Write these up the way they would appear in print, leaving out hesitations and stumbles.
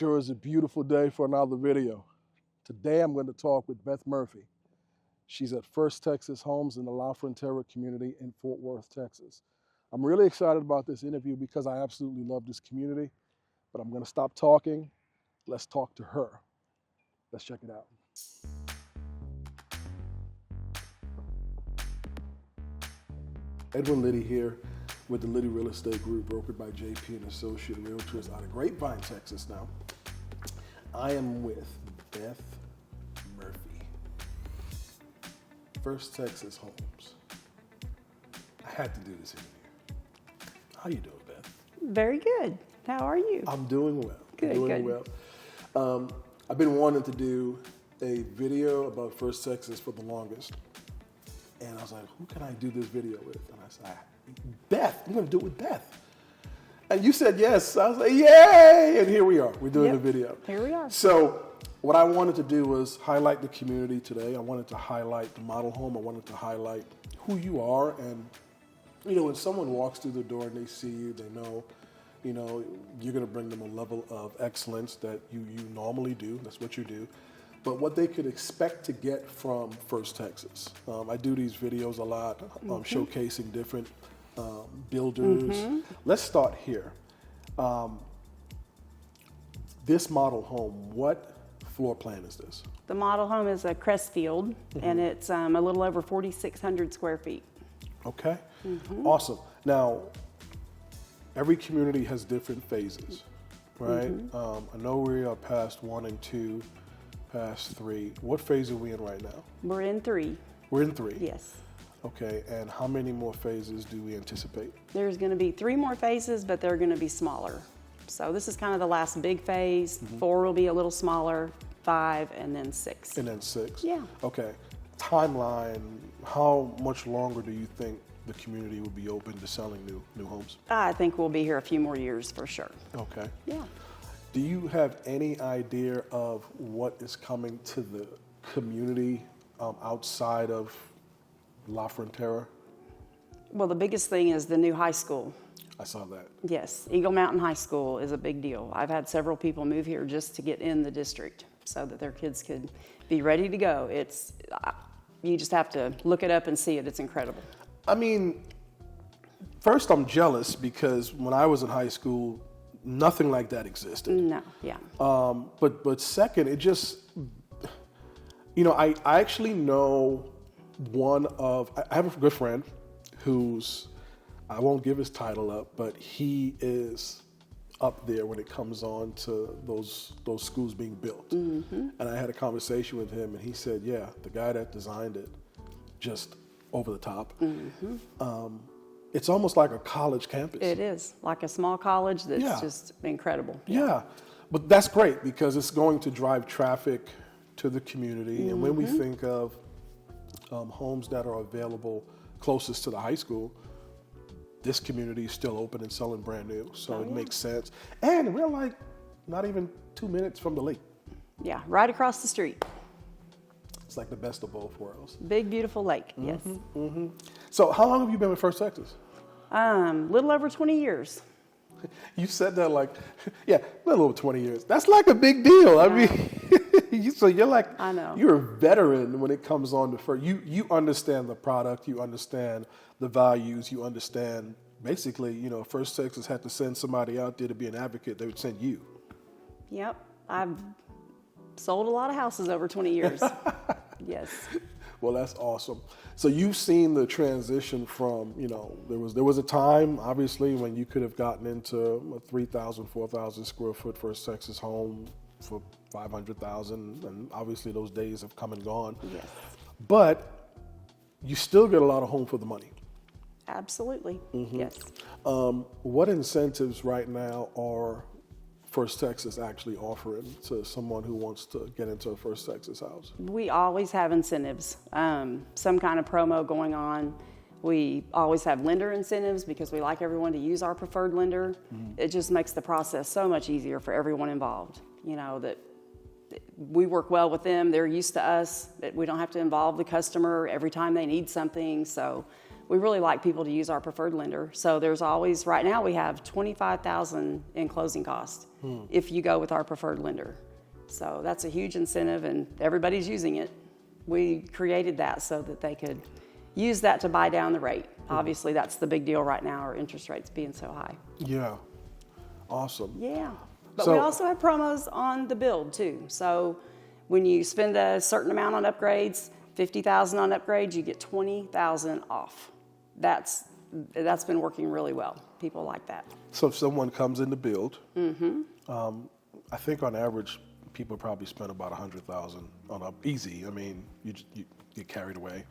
sure is a beautiful day for another video. Today I'm going to talk with Beth Murphy. She's at First Texas Homes in the La Frontera Community in Fort Worth, Texas. I'm really excited about this interview because I absolutely love this community, but I'm going to stop talking. Let's talk to her. Let's check it out. Edwin Liddy here with the Liddy Real Estate Group, brokered by JP and Associate Realtors out of Grapevine, Texas now. I am with Beth Murphy, First Texas Homes. I had to do this interview. How you doing, Beth? Very good. How are you? I'm doing well. Good, doing good. well. I've been wanting to do a video about First Texas for the longest. And I was like, who can I do this video with? And I said, Beth, I'm going to do it with Beth. And you said yes. I was like, yay! And here we are. We're doing the video. Here we are. So what I wanted to do was highlight the community today. I wanted to highlight the model home. I wanted to highlight who you are. And, you know, when someone walks through the door and they see you, they know, you know, you're going to bring them a level of excellence that you normally do. That's what you do. But what they could expect to get from First Texas. I do these videos a lot, showcasing different builders. Let's start here. This model home, what floor plan is this? The model home is a Crestfield, and it's a little over 4,600 square feet. Okay, awesome. Now, every community has different phases, right? I know we are past 1 and 2. Past 3. What phase are we in right now? We're in 3. We're in 3? Yes. Okay, and how many more phases do we anticipate? There's going to be 3 more phases, but they're going to be smaller. So this is kind of the last big phase. 4 will be a little smaller, 5, and then 6. And then 6? Yeah. Okay, timeline, how much longer do you think the community will be open to selling new homes? I think we'll be here a few more years for sure. Okay. Yeah. Do you have any idea of what is coming to the community outside of La Frontera? Well, the biggest thing is the new high school. I saw that. Yes, Eagle Mountain High School is a big deal. I've had several people move here just to get in the district so that their kids could be ready to go. It's, you just have to look it up and see it. It's incredible. I mean, first I'm jealous because when I was in high school, nothing like that existed. No, yeah. But second, it just, you know, I actually know I have a good friend who's, I won't give his title up, but he is up there when it comes on to those schools being built. And I had a conversation with him and he said, yeah, the guy that designed it, just over the top. It's almost like a college campus. It is, like a small college that's just incredible. Yeah, but that's great because it's going to drive traffic to the community. And when we think of homes that are available closest to the high school, this community is still open and selling brand new. So it makes sense. And we're like not even 2 minutes from the lake. Yeah, right across the street. It's like the best of both worlds. Big, beautiful lake, yes. So how long have you been with First Texas? Little over 20 years. You said that like, yeah, a little over 20 years. That's like a big deal. I mean, so you're like, I know. You're a veteran when it comes on to First. You understand the product, you understand the values, you understand, basically, you know, First Texas had to send somebody out there to be an advocate, they would send you. Yep, I've sold a lot of houses over 20 years. Yes. Well, that's awesome. So you've seen the transition from, you know, there was a time, obviously, when you could have gotten into a 3,000, 4,000 square foot First Texas home for $500,000, and obviously those days have come and gone. Yes. But you still get a lot of home for the money. Absolutely. Yes. What incentives right now are First Texas actually offering to someone who wants to get into a First Texas house? We always have incentives, some kind of promo going on. We always have lender incentives because we like everyone to use our preferred lender. It just makes the process so much easier for everyone involved. You know, that we work well with them. They're used to us, that we don't have to involve the customer every time they need something. So we really like people to use our preferred lender. So there's always, right now we have $25,000 in closing costs if you go with our preferred lender. So that's a huge incentive, and everybody's using it. We created that so that they could use that to buy down the rate. Obviously, that's the big deal right now, our interest rates being so high. Yeah, awesome. Yeah, but So- we also have promos on the build too. So when you spend a certain amount on upgrades, $50,000 on upgrades, you get $20,000 off. That's been working really well. People like that. So if someone comes in to build, I think on average, people probably spend about $100,000 on up easy. I mean, you get carried away.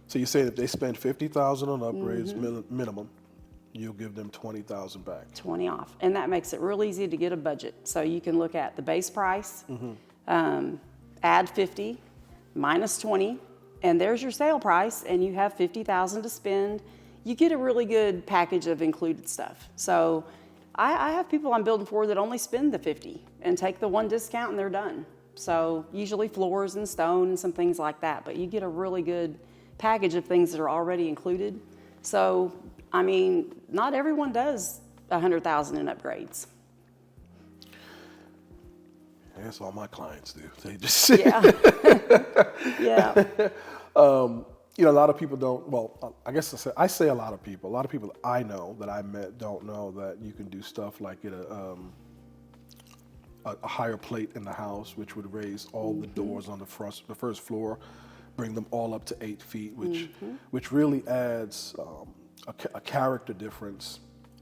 So you say if they spend $50,000 on upgrades minimum, you'll give them $20,000 back. 20 off, and that makes it real easy to get a budget. So you can look at the base price, add 50, minus 20, and there's your sale price, and you have $50,000 to spend. You get a really good package of included stuff. So I have people I'm building for that only spend the 50 and take the one discount and they're done. So usually floors and stone and some things like that, but you get a really good package of things that are already included. So, I mean, not everyone does $100,000 in upgrades. That's all my clients do. They just Yeah. Yeah. You know, a lot of people don't. Well, I guess I say a lot of people. A lot of people that I know that I met don't know that you can do stuff like get a higher plate in the house, which would raise all the doors on the first floor, bring them all up to 8 feet, which really adds a character difference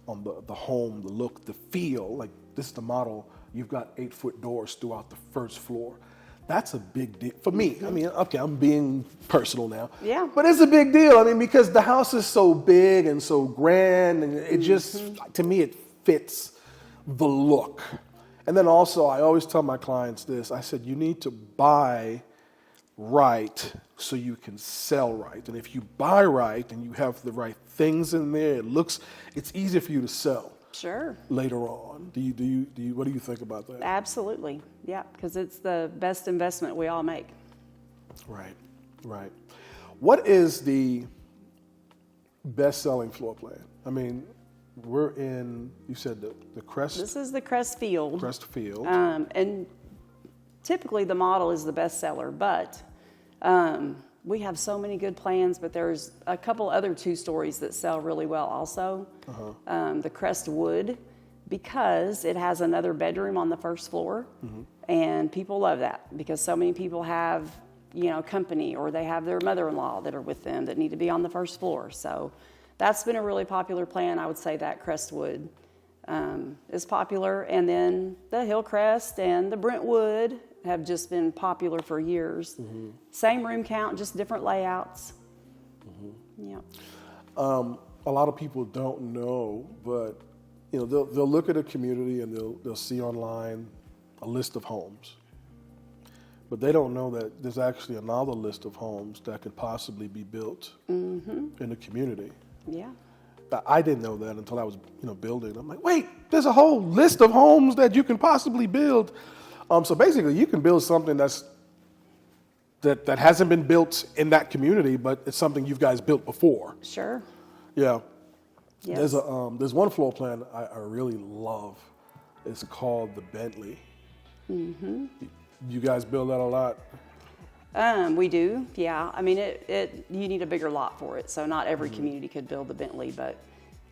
on the home, the look, the feel. Like this is the model. You've got 8-foot doors throughout the first floor. That's a big deal for me. I mean, okay, I'm being personal now. Yeah. But it's a big deal. I mean, because the house is so big and so grand, and it just, to me, it fits the look. And then also, I always tell my clients this. I said, you need to buy right so you can sell right. And if you buy right and you have the right things in there, it's easier for you to sell. Sure. Later on. What do you think about that? Absolutely. Yeah, because it's the best investment we all make. Right, right. What is the best-selling floor plan? I mean, we're in, you said the Crest? This is the Crest Field. Crest Field. And typically the model is the best seller, but we have so many good plans, but there's a couple other 2-stories that sell really well also. The Crest Wood, because it has another bedroom on the first floor, and people love that because so many people have, company, or they have their mother-in-law that are with them that need to be on the first floor. So that's been a really popular plan. I would say that Crestwood is popular, and then the Hillcrest and the Brentwood have just been popular for years. Same room count, just different layouts. Yeah. A lot of people don't know, but they'll look at a community and they'll see online a list of homes, but they don't know that there's actually another list of homes that could possibly be built in the community. Yeah. I didn't know that until I was building. I'm like, wait, there's a whole list of homes that you can possibly build. So basically, you can build something that hasn't been built in that community, but it's something you guys built before. Sure. Yeah. Yes. There's one floor plan I really love. It's called the Bentley. You guys build that a lot? We do, yeah. I mean, you need a bigger lot for it, so not every community could build the Bentley, but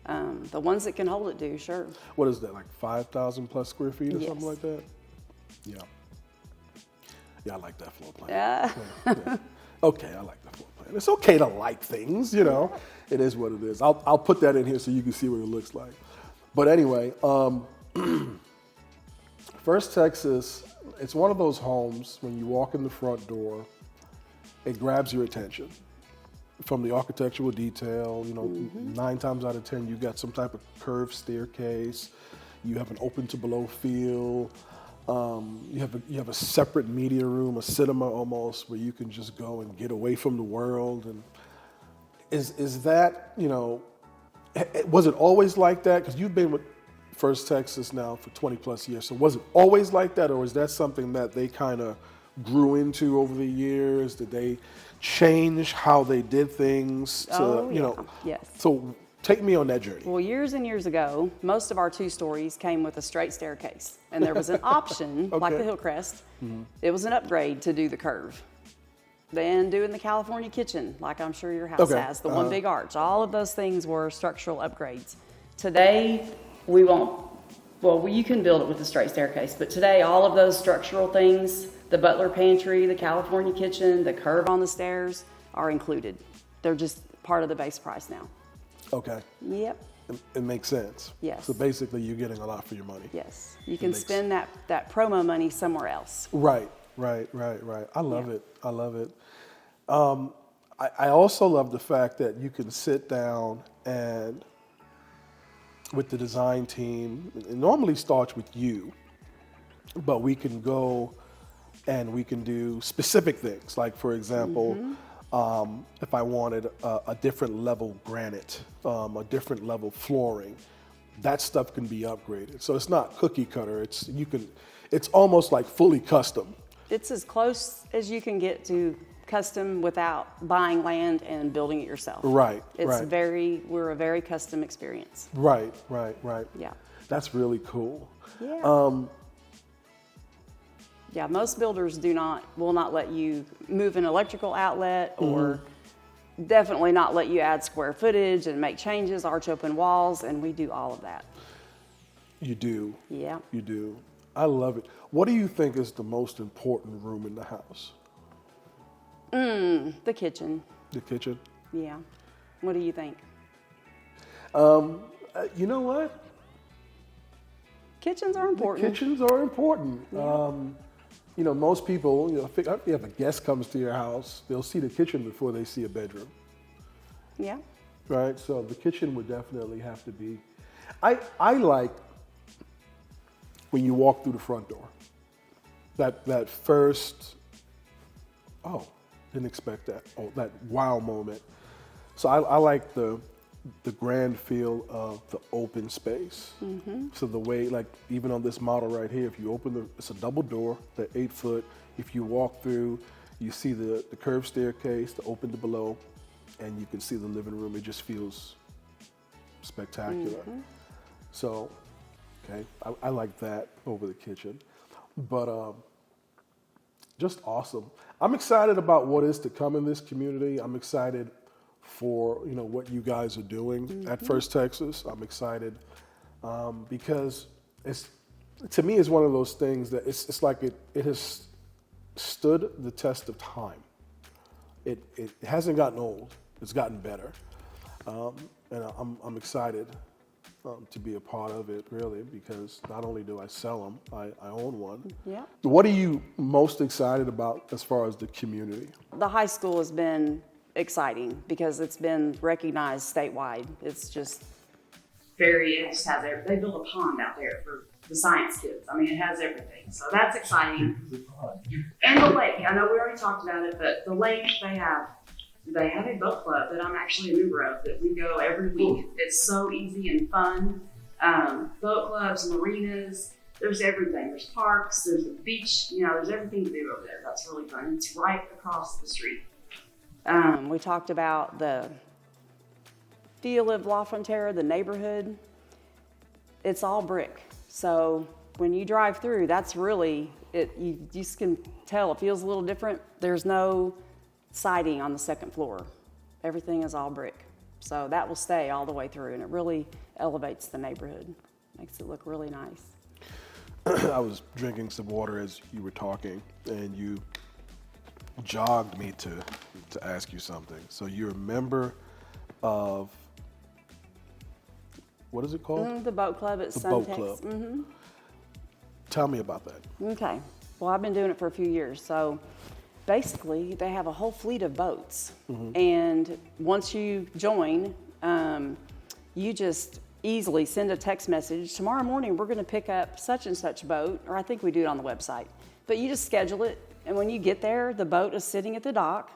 the ones that can hold it do, sure. What is that, like 5,000 plus square feet or Yes. something like that? Yeah. Yeah, I like that floor plan. Yeah. Okay, I like that floor plan. It's okay to like things, It is what it is. I'll put that in here so you can see what it looks like. But anyway, First Texas, it's one of those homes, when you walk in the front door, it grabs your attention. From the architectural detail, 9 times out of 10, you got some type of curved staircase. You have an open to below feel. You have a separate media room, a cinema almost, where you can just go and get away from the world. And is that, was it always like that? Because you've been with First Texas now for 20 plus years. So was it always like that, or is that something that they kind of grew into over the years? Did they change how they did things to, Yes. So take me on that journey. Well, years and years ago, most of our 2-stories came with a straight staircase, and there was an option, like Okay. the Hillcrest. It was an upgrade to do the curve. Then doing the California kitchen, like I'm sure your house Okay. has, the one big arch. All of those things were structural upgrades. Today, we won't. Well, you can build it with a straight staircase, but today, all of those structural things, the butler pantry, the California kitchen, the curve on the stairs, are included. They're just part of the base price now. Okay. Yep. It makes sense. Yes. So basically, you're getting a lot for your money. Yes. You can spend that promo money somewhere else. Right. I love it. I love it. I also love the fact that you can sit down and with the design team, it normally starts with you, but we can go and we can do specific things. Like, for example, if I wanted a different level granite, a different level flooring, that stuff can be upgraded. So it's not cookie cutter. It's almost like fully custom. It's as close as you can get to custom without buying land and building it yourself. Right. We're a very custom experience. Right. Yeah. That's really cool. Yeah. Yeah, most builders will not let you move an electrical outlet or definitely not let you add square footage and make changes, arch open walls, and we do all of that. You do. Yeah. You do. I love it. What do you think is the most important room in the house? The kitchen. The kitchen? Yeah. What do you think? You know what? Kitchens are important. Kitchens are important. Yeah. Most people, if a guest comes to your house, they'll see the kitchen before they see a bedroom. Yeah. Right? So the kitchen would definitely have to be. I like when you walk through the front door. That first, didn't expect that. Oh, that wow moment. So I like the grand feel of the open space. So the way, like even on this model right here, if you open it's a double door, the 8 foot. If you walk through, you see the curved staircase, the open to below, and you can see the living room. It just feels spectacular. So, okay, I like that over the kitchen, but just awesome. I'm excited about what is to come in this community. I'm excited for what you guys are doing at First Texas. I'm excited because to me it's one of those things that it's like it has stood the test of time. It hasn't gotten old. It's gotten better, and I'm excited to be a part of it, really, because not only do I sell them, I own one. Yeah. What are you most excited about as far as the community? The high school has been exciting because it's been recognized statewide. It's just it just has everything. They built a pond out there for the science kids. I mean, it has everything. So that's exciting. And the lake. I know we already talked about it, but the lake, they have a boat club that I'm actually a member of that we go every week. It's so easy and fun. Boat clubs, marinas, there's everything. There's parks, there's a beach, there's everything to do over there. That's really fun. It's right across the street. We talked about the feel of La Frontera, the neighborhood. It's all brick. So when you drive through, that's really it. You just can tell it feels a little different. There's no siding on the second floor. Everything is all brick. So that will stay all the way through, and it really elevates the neighborhood. Makes it look really nice. I was drinking some water as you were talking, and you jogged me to ask you something. So you're a member of, what is it called? The boat club at The Suntex. boat club. Tell me about that. Okay. Well, I've been doing it for a few years. So basically, they have a whole fleet of boats. And once you join, you just easily send a text message. Tomorrow morning, we're going to pick up such and such boat, or I think we do it on the website. But you just schedule it. And when you get there, the boat is sitting at the dock.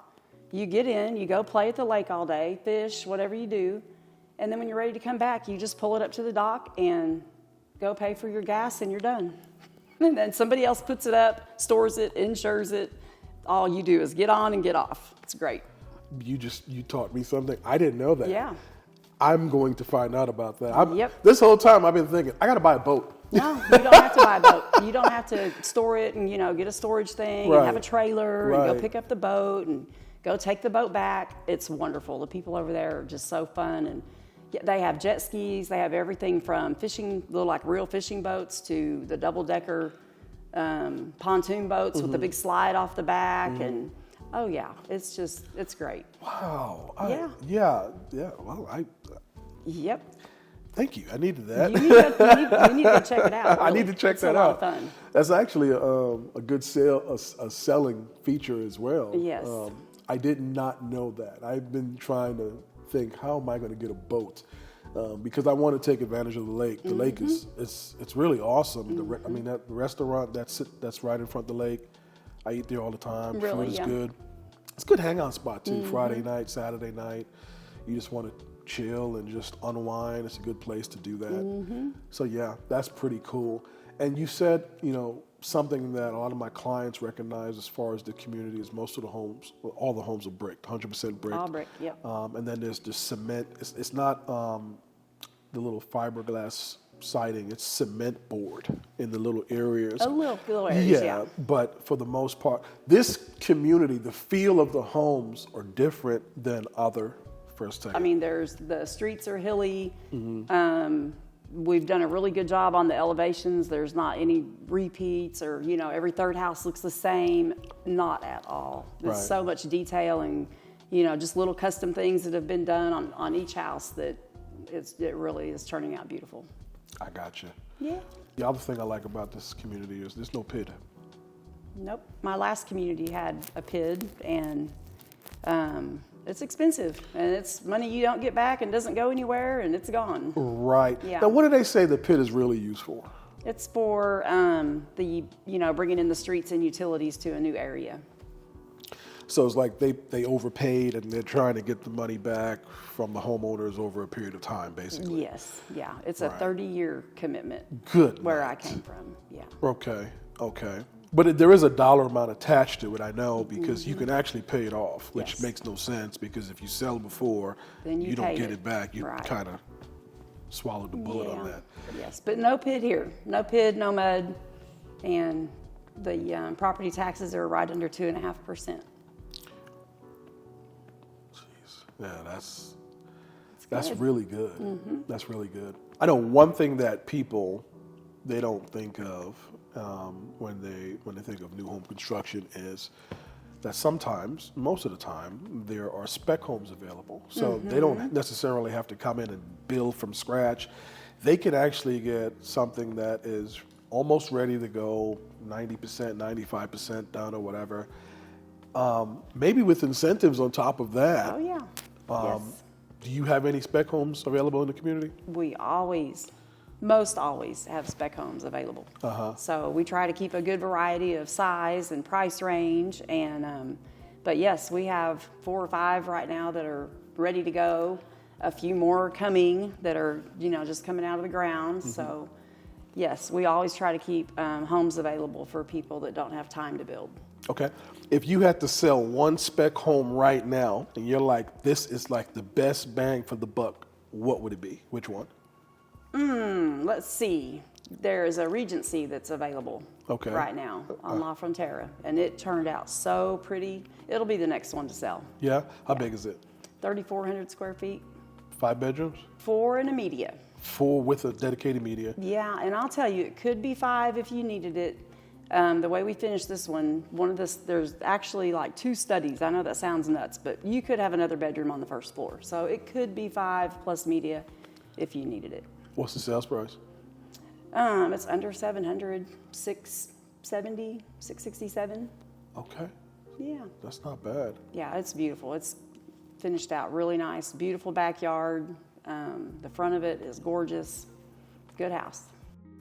You get in, you go play at the lake all day, fish, whatever you do. And then when you're ready to come back, you just pull it up to the dock and go pay for your gas, and you're done. And then somebody else puts it up, stores it, insures it. all you do is get on and get off. It's great. You taught me something. I didn't know that. Yeah. I'm going to find out about that. Yep. This whole time I've been thinking, I got to buy a boat. No, you don't have to buy a boat. You don't have to store it and, get a storage thing and have a trailer and go pick up the boat and go take the boat back. It's wonderful. The people over there are just so fun. And they have jet skis. They have everything from fishing, little like real fishing boats, to the double-decker pontoon boats with the big slide off the back. And oh yeah, it's great. Wow. Yeah. Well, Yep. Thank you. I needed that. You need to check it out. Really. I need to check that out. It's a lot of fun. That's actually a good selling feature as well. Yes. I did not know that. I've been trying to think, how am I going to get a boat? Because I want to take advantage of the lake. The lake it's really awesome. I mean, that restaurant that's right in front of the lake. I eat there all the time. Really, Food is good. It's a good hangout spot too. Friday night, Saturday night. You just want to chill and just unwind. It's a good place to do that. So yeah, that's pretty cool. And you said, something that a lot of my clients recognize as far as the community is most of the homes, all the homes are bricked, 100% bricked. All brick, yep. And then there's the cement. It's not the little fiberglass siding. It's cement board in the little areas. Little areas, yeah. But for the most part, this community, the feel of the homes are different than other first time. I mean, the streets are hilly. We've done a really good job on the elevations. There's not any repeats or, every third house looks the same. Not at all. There's so much detail and, just little custom things that have been done on each house that it really is turning out beautiful. I got you. Yeah. The other thing I like about this community is there's no PID. Nope. My last community had a PID, and it's expensive, and it's money you don't get back and doesn't go anywhere, and it's gone. Right. Yeah. Now, what do they say the PID is really used for? It's for bringing in the streets and utilities to a new area. So it's like they overpaid and they're trying to get the money back from the homeowners over a period of time, basically. Yes. Yeah. It's a 30-year commitment. Good. Where I came from. Yeah. Okay. But there is a dollar amount attached to it, I know, because you can actually pay it off, which makes no sense, because if you sell before, then you don't get it back. You right. kind of swallowed the bullet on that. Yes, but no PID here. No PID, no mud, and the property taxes are right under 2.5%. Yeah, that's really good. That's really good. I know one thing that people they don't think of when they think of new home construction is that sometimes, most of the time, there are spec homes available. So they don't necessarily have to come in and build from scratch. They can actually get something that is almost ready to go, 90%, 95% done or whatever. Maybe with incentives on top of that. Oh, yeah. Yes. Do you have any spec homes available in the community? We most always have spec homes available. So we try to keep a good variety of size and price range. And but yes, we have 4 or 5 right now that are ready to go. A few more coming that are just coming out of the ground. So yes, we always try to keep homes available for people that don't have time to build. Okay. If you had to sell one spec home right now, and you're like, this is like the best bang for the buck, what would it be? Which one? Let's see. There's a Regency that's available right now on La Frontera, and it turned out so pretty. It'll be the next one to sell. Yeah? How big is it? 3,400 square feet. 5 bedrooms? 4 and a media. 4 with a dedicated media. Yeah, and I'll tell you, it could be 5 if you needed it. The way we finished this one, there's actually like 2 studies. I know that sounds nuts, but you could have another bedroom on the first floor. So it could be 5 plus media if you needed it. What's the sales price? It's under 700, 670, 667. Okay. Yeah. That's not bad. Yeah, it's beautiful. It's finished out really nice, beautiful backyard. The front of it is gorgeous. Good house.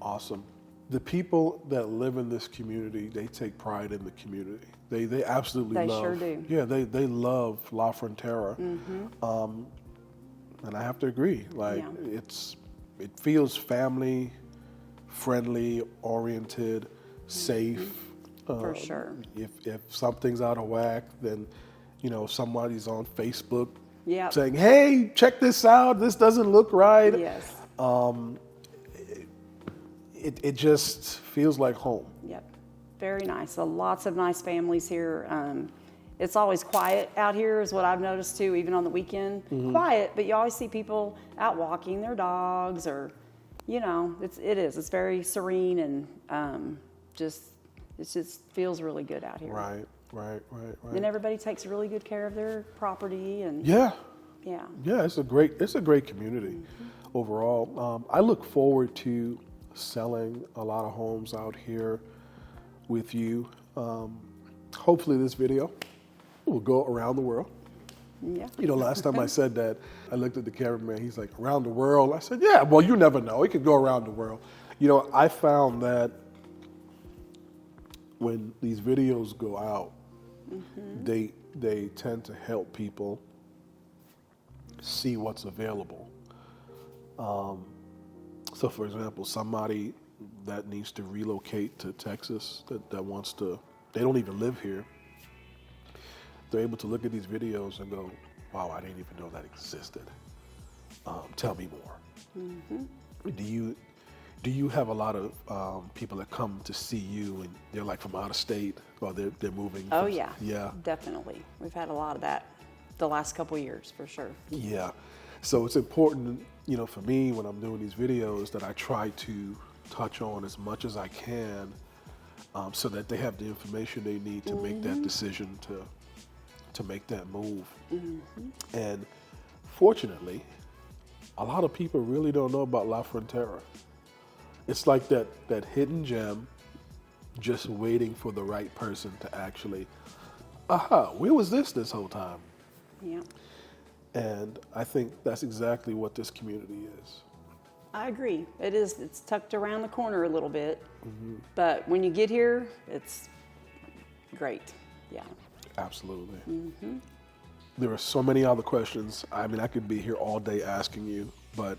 Awesome. The people that live in this community, they take pride in the community. They absolutely love. They sure do. Yeah, they love La Frontera. And I have to agree. Like it feels family friendly, oriented, safe. For sure. If something's out of whack, then, you know, somebody's on Facebook Yep. saying, hey, check this out. This doesn't look right. Yes. It just feels like home. Yep. Very nice. So lots of nice families here. It's always quiet out here is what I've noticed too, even on the weekend. Quiet, but you always see people out walking their dogs or, you know, it's very serene and it just feels really good out here. Right. And everybody takes really good care of their property and Yeah, yeah. it's a great community overall. I look forward to selling a lot of homes out here with you. Hopefully this video will go around the world. Yeah. You know, last time I said that, I looked at the cameraman, he's like, around the world? I said, yeah, well, you never know. It could go around the world. You know, I found that when these videos go out, they tend to help people see what's available. So for example, somebody that needs to relocate to Texas, that wants to, they don't even live here, they're able to look at these videos and go, wow, I didn't even know that existed. Tell me more. Do you have a lot of people that come to see you and they're like from out of state or they're moving? Oh yeah. Yeah. Definitely. We've had a lot of that the last couple of years for sure. Yeah. So it's important, you know, for me when I'm doing these videos that I try to touch on as much as I can so that they have the information they need to make that decision to make that move. And fortunately, a lot of people really don't know about La Frontera. It's like that hidden gem just waiting for the right person to actually, where was this whole time? Yeah. And I think that's exactly what this community is. I agree. It is. It's tucked around the corner a little bit, but when you get here, it's great. Yeah. Absolutely. There are so many other questions. I mean, I could be here all day asking you, but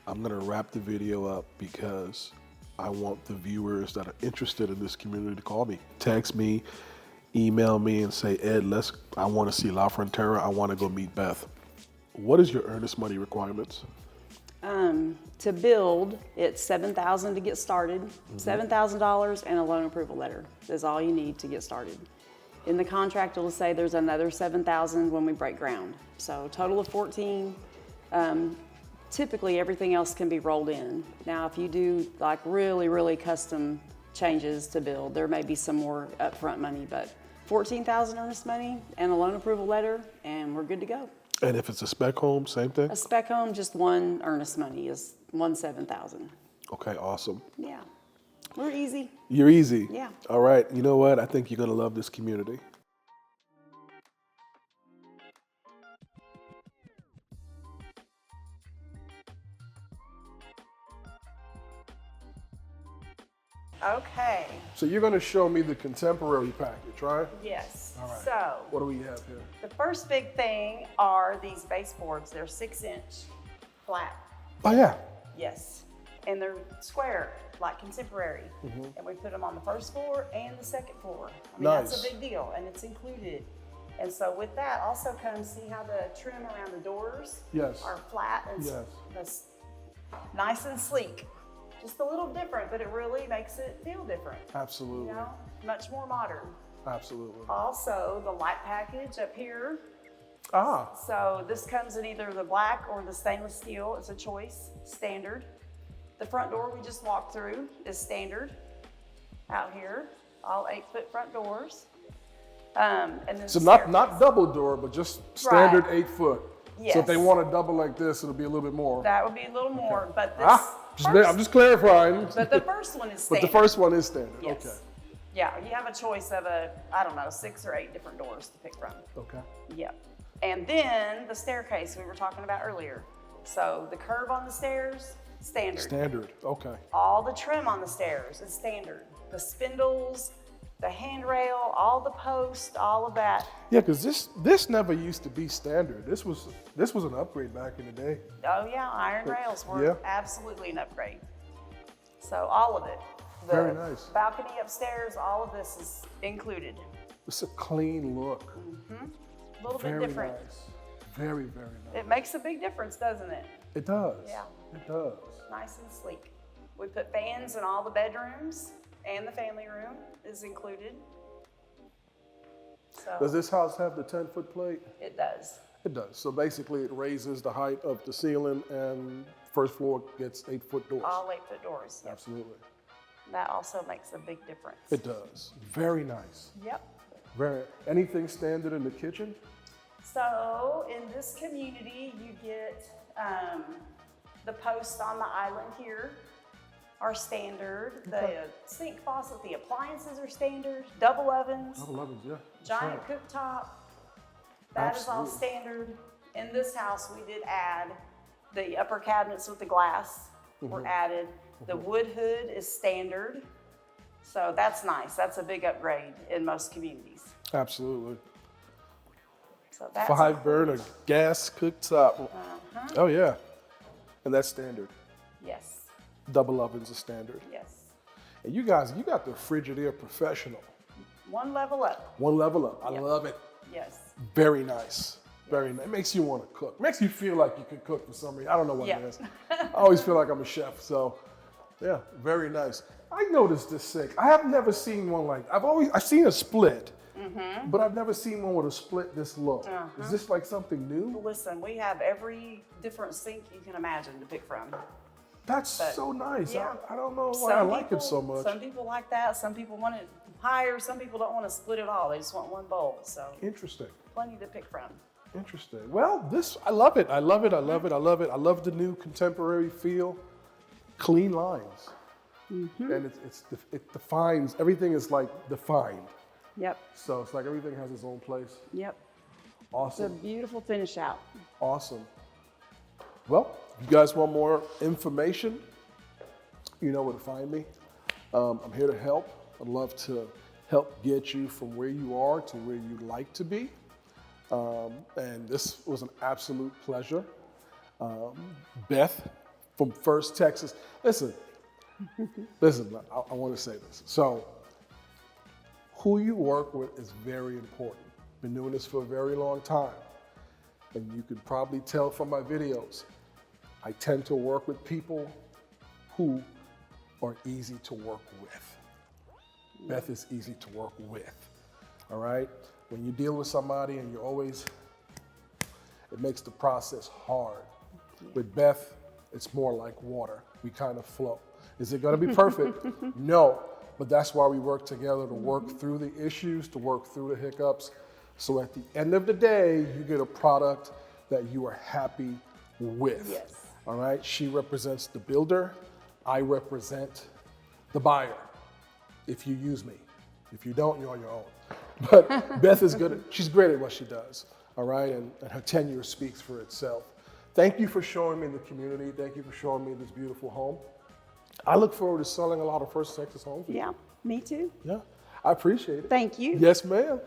I'm going to wrap the video up because I want the viewers that are interested in this community to call me. Text me, email me, and say, Ed, I want to see La Frontera. I want to go meet Beth. What is your earnest money requirements? To build, it's $7,000 to get started. $7,000 and a loan approval letter is all you need to get started. In the contract, it'll say there's another $7,000 when we break ground. So total of 14. Typically, everything else can be rolled in. Now, if you do like really, really custom changes to build, there may be some more upfront money, but $14,000 earnest money and a loan approval letter, and we're good to go. And if it's a spec home, same thing? A spec home, just one earnest money is $7,000. Okay, awesome. Yeah, we're easy. You're easy. Yeah. All right. You know what? I think you're going to love this community. Okay. So you're going to show me the contemporary package, right? Yes. All right. So What do we have here? the first big thing are these baseboards. They're 6-inch flat. Oh, yeah. Yes. And they're square, like contemporary. And we put them on the first floor and the second floor. I mean, Nice. that's a big deal, and it's included. And so with that, also come see how the trim around the doors Yes. are flat and Yes. nice and sleek. Just a little different, but it really makes it feel different. Absolutely. You know, much more modern. Absolutely. Also, the light package up here. Ah, So this comes in either the black or the stainless steel. It's a choice, standard. The front door we just walked through is standard out here. All 8-foot front doors. And then so the not double door, but just standard 8 foot. Yes. So if they want a double like this, it'll be a little bit more. That would be a little more, but this I'm just clarifying. but the first one is But standard. the first one is standard. Yes. Okay. Yeah, you have a choice of 6 or 8 different doors to pick from. Okay. Yep. And then the staircase we were talking about earlier. So the curve on the stairs, standard. Standard. Okay. All the trim on the stairs is standard. The spindles, the handrail, all the posts, all of that. Yeah, because this never used to be standard. This was an upgrade back in the day. Oh yeah, iron rails were Yeah. absolutely an upgrade. So all of it. The Very nice. balcony upstairs, all of this is included. It's a clean look. A little bit Very different. nice. Very, very nice. It makes a big difference, doesn't it? It does. Yeah. It does. Nice and sleek. We put fans in all the bedrooms, and the family room is included. So Does this house have the 10-foot plate? it does. It does. So basically it raises the height of the ceiling and first floor gets 8-foot doors. All 8-foot doors. Yep. Absolutely. That also makes a big difference. It does. Very nice. Yep. Very. Anything standard in the kitchen? So in this community, you get the posts on the island here are standard. Okay. The sink faucet, the appliances are standard. Double ovens, Double ovens, yeah. giant cooktop. That is all Absolutely. standard. In this house, we did add the upper cabinets with the glass were added. The wood hood is standard. So that's nice. That's a big upgrade in most communities. Absolutely. So that's 5-burner gas cooktop. Oh yeah. And that's standard. Yes. Double ovens are standard. Yes. And you guys, you got the Frigidaire Professional. One level up. One level up. I Yep. love it. Yes. Very nice. Very nice. It makes you want to cook. Makes you feel like you could cook for some reason. I don't know what Yeah. it is. I always feel like I'm a chef. So, yeah, very nice. I noticed this sink. I have never seen one like. I've seen a split, but I've never seen one with a split this low. Is this like something new? Listen, we have every different sink you can imagine to pick from. That's so nice. yeah. I don't know why I like it so much. Some people like that. Some people want it higher. Some people don't want to split it all. They just want one bowl. So Interesting. plenty to pick from. Interesting. Well, I love it. I love it. I love it. I love it. I love the new contemporary feel. Clean lines. And it defines, everything is like defined. Yep. So it's like everything has its own place. Yep. It's a Awesome. beautiful finish out. Awesome. Well, if you guys want more information, you know where to find me. I'm here to help. I'd love to help get you from where you are to where you'd like to be. And this was an absolute pleasure. Beth from First Texas. Listen, I want to say this. So, who you work with is very important. Been doing this for a very long time. And you could probably tell from my videos, I tend to work with people who are easy to work with. Beth is easy to work with, all right? When you deal with somebody and you're always, it makes the process hard. With Beth, it's more like water. We kind of flow. Is it gonna be perfect? No, but that's why we work together to work through the issues, to work through the hiccups. So at the end of the day, you get a product that you are happy with. Yes. All right, she represents the builder. I represent the buyer. If you use me. If you don't, you're on your own. But Beth is good. She's great at what she does. All right, and her tenure speaks for itself. Thank you for showing me the community. Thank you for showing me this beautiful home. I look forward to selling a lot of First Texas homes. Yeah, me too. Yeah, I appreciate it. Thank you. Yes, ma'am.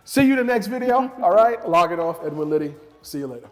See you in the next video. All right, logging off. Edwin Liddy. See you later.